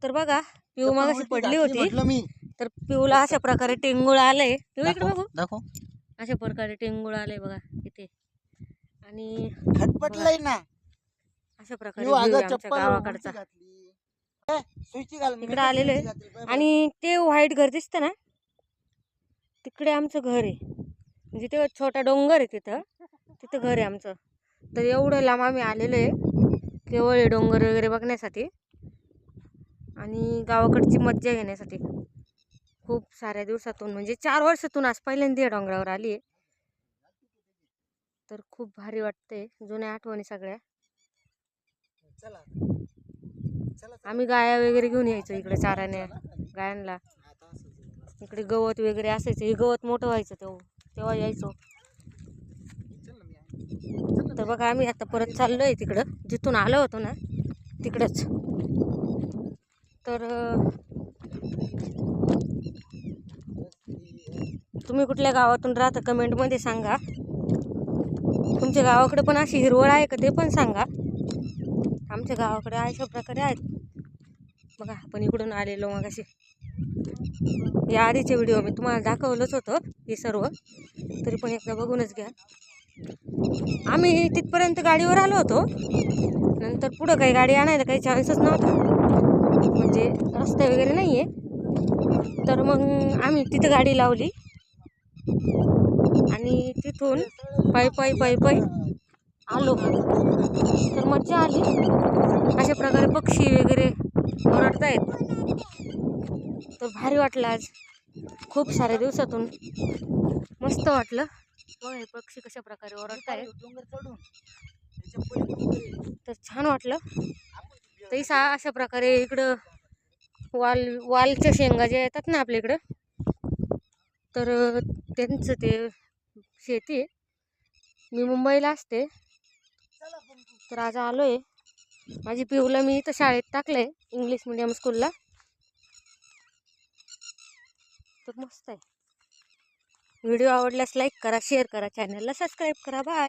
तर बघा पिऊ मगाशी उलटी पडली घातली होती, म्हटलं मी. तर पिऊला अशा प्रकारे टेंगुळ आलंय. पिऊ इकडे बघू, दाखव अशा प्रकारे टेंगुळ आलंय बघा इथे. आणि खटपटलंय ना. अशा प्रकारे पिऊ व्ह्यू अगं आहे आमच्या चप्पल गावाकडचा. उलटी घातली. सुईची घाल इकडे आलेलो आहे आणि ते व्हाईट घर दिसतं ना, तिकडे आमचं घर आहे. म्हणजे ते छोटा डोंगर आहे, तिथं घर आहे आमचं. तर एवढं लांब आम्ही आलेलो आहे केवळ हे डोंगर वगैरे बघण्यासाठी आणि गावाकडची मज्जा घेण्यासाठी. खूप साऱ्या दिवसातून म्हणजे 4 वर्षातून आज पहिल्यांदा या डोंगरावर आली आहे. तर खूप भारी वाटतंय, जुन्या आठवणी सगळ्या. चला चला आम्ही गाया वगैरे घेऊन यायचो इकडे चाराने गायांना. इकडे गवत वगैरे असायचं, हे गवत मोठं व्हायचं तेव्हा यायचो. तर बघा आम्ही आता परत चाललोय तिकडं जिथून आलो होतो ना, तिकडंच. तर तुम्ही कुठल्या गावातून राहता कमेंटमध्ये सांगा. तुमच्या गावाकडे पण अशी हिरवळ आहे का ते पण सांगा. आमच्या गावाकडे अशा प्रकारे आहेत बघा. आपण इकडून आलेलो मग असे. या आधीचे व्हिडिओ मी तुम्हाला दाखवलंच होतं हे सर्व, तरी पण एकदा बघूनच घ्या. आम्ही तिथपर्यंत गाडीवर आलो होतो, नंतर पुढं काही गाडी आणायला काही चान्सच नव्हता, म्हणजे रस्ते वगैरे नाही आहे. तर मग आम्ही तिथं गाडी लावली आणि तिथून पायी आलो. तर मज्जा आली. अशा प्रकारे पक्षी वगैरे ओरडतायत. तर भारी वाटलं आज, खूप साऱ्या दिवसातून मस्त वाटलं. बघा हे पक्षी कशा प्रकारे ओरडतायत, तर छान वाटलं. तरी अशा प्रकारे इकडं वालच्या शेंगा ज्या येतात ना आपल्या इकडं, तर त्यांचं ते शेती आहे. मी मुंबईला असते, तर आज आलोय. माझी पिऊला मी इथं शाळेत टाकलंय, इंग्लिश मिडियम स्कूलला. तर मस्त आहे. व्हिडिओ आवडल्यास लाईक करा, शेअर करा, चॅनलला सबस्क्राईब करा. बाय.